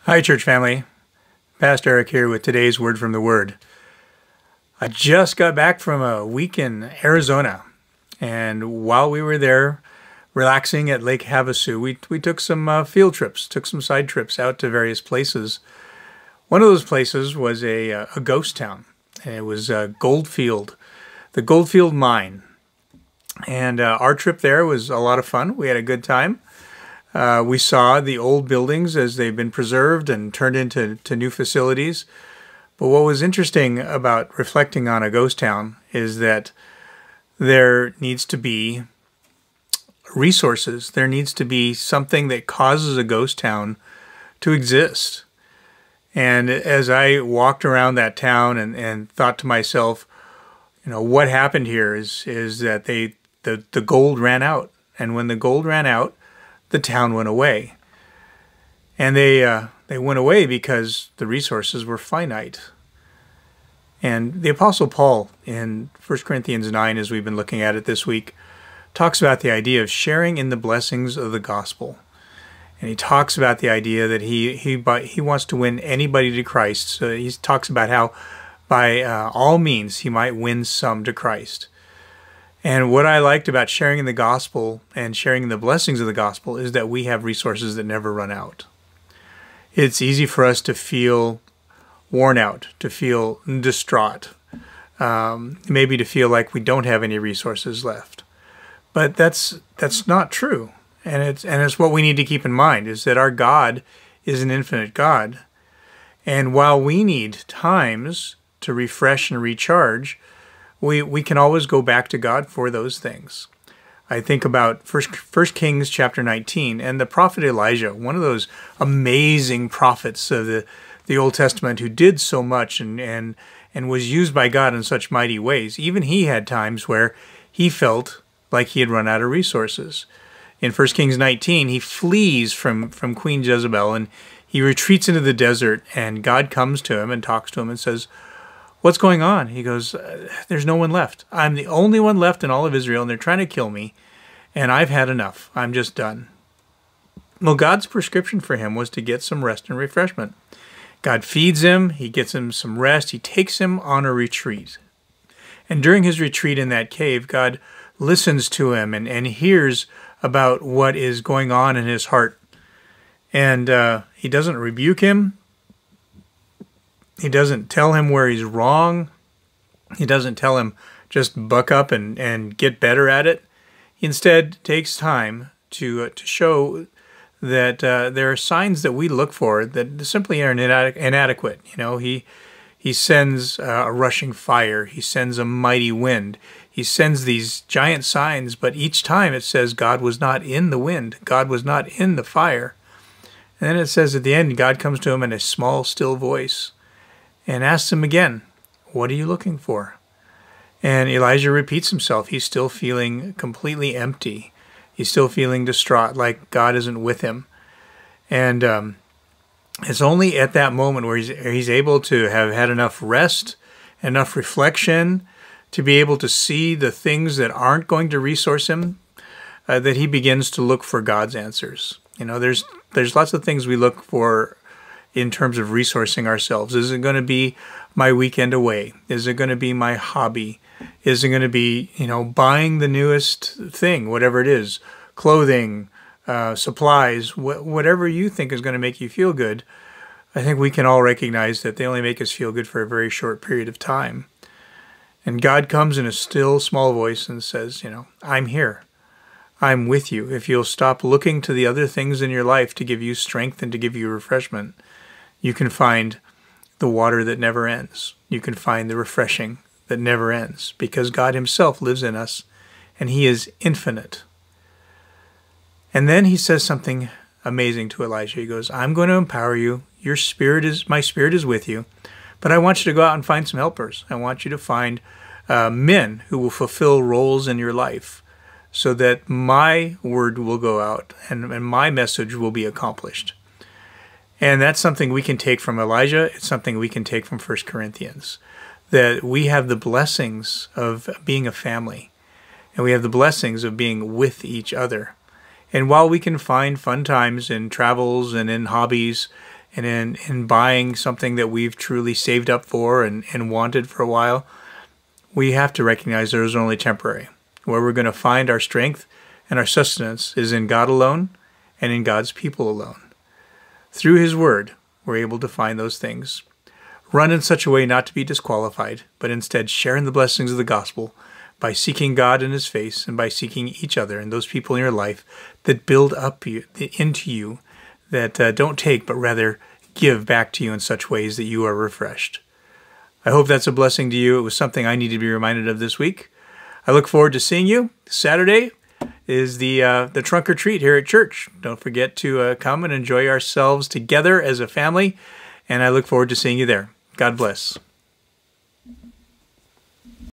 Hi, church family. Pastor Eric here with today's Word from the Word. I just got back from a week in Arizona, and while we were there relaxing at Lake Havasu, we took some field trips, took some side trips out to various places. One of those places was a ghost town, and it was Goldfield, the Goldfield Mine. And our trip there was a lot of fun. We had a good time. We saw the old buildings as they've been preserved and turned into new facilities. But what was interesting about reflecting on a ghost town is that there needs to be resources. There needs to be something that causes a ghost town to exist. And as I walked around that town and thought to myself, what happened here is that the gold ran out. And when the gold ran out, the town went away. And they went away because the resources were finite. And the Apostle Paul in 1 Corinthians 9, as we've been looking at it this week, talks about the idea of sharing in the blessings of the gospel. And he talks about the idea that he wants to win anybody to Christ. So he talks about how by all means he might win some to Christ. And what I liked about sharing in the gospel and sharing in the blessings of the gospel is that we have resources that never run out. It's easy for us to feel worn out, to feel distraught, maybe to feel like we don't have any resources left. But that's not true. And it's what we need to keep in mind, is that our God is an infinite God. And while we need times to refresh and recharge, we can always go back to God for those things. I think about 1 Kings chapter 19 and the prophet Elijah, one of those amazing prophets of the Old Testament who did so much and was used by God in such mighty ways. Even he had times where he felt like he had run out of resources. In 1 Kings 19, he flees from Queen Jezebel and he retreats into the desert, and God comes to him and talks to him and says, "What's going on?" He goes, "There's no one left. I'm the only one left in all of Israel, and they're trying to kill me, and I've had enough. I'm just done." Well, God's prescription for him was to get some rest and refreshment. God feeds him. He gets him some rest. He takes him on a retreat. And during his retreat in that cave, God listens to him and hears about what is going on in his heart. And he doesn't rebuke him. He doesn't tell him where he's wrong. He doesn't tell him just buck up and get better at it. He instead takes time to show that there are signs that we look for that simply are inadequate. He sends a rushing fire. He sends a mighty wind. He sends these giant signs, but each time it says God was not in the wind. God was not in the fire. And then it says at the end, God comes to him in a small, still voice and asks him again, "What are you looking for?" And Elijah repeats himself. He's still feeling completely empty. He's still feeling distraught, like God isn't with him. And it's only at that moment where he's able to have had enough rest, enough reflection, to be able to see the things that aren't going to resource him, that he begins to look for God's answers. There's lots of things we look for in terms of resourcing ourselves. Is it going to be my weekend away? Is it going to be my hobby? Is it going to be, buying the newest thing, whatever it is, clothing, supplies, whatever you think is going to make you feel good? I think we can all recognize that they only make us feel good for a very short period of time. And God comes in a still, small voice and says, "I'm here. I'm with you. If you'll stop looking to the other things in your life to give you strength and to give you refreshment, you can find the water that never ends. You can find the refreshing that never ends, because God himself lives in us and he is infinite." And then he says something amazing to Elijah. He goes, "I'm going to empower you. My spirit is with you, but I want you to go out and find some helpers. I want you to find men who will fulfill roles in your life so that my word will go out and my message will be accomplished." And that's something we can take from Elijah. It's something we can take from 1 Corinthians, that we have the blessings of being a family, and we have the blessings of being with each other. And while we can find fun times in travels and in hobbies and in buying something that we've truly saved up for and wanted for a while, we have to recognize those are only temporary. Where we're going to find our strength and our sustenance is in God alone and in God's people alone. Through His Word, we're able to find those things. Run in such a way not to be disqualified, but instead share in the blessings of the gospel by seeking God in His face and by seeking each other and those people in your life that build up into you, that don't take but rather give back to you in such ways that you are refreshed. I hope that's a blessing to you. It was something I needed to be reminded of this week. I look forward to seeing you. Saturday is the trunk or treat here at church. Don't forget to come and enjoy ourselves together as a family, and I look forward to seeing you there. God bless.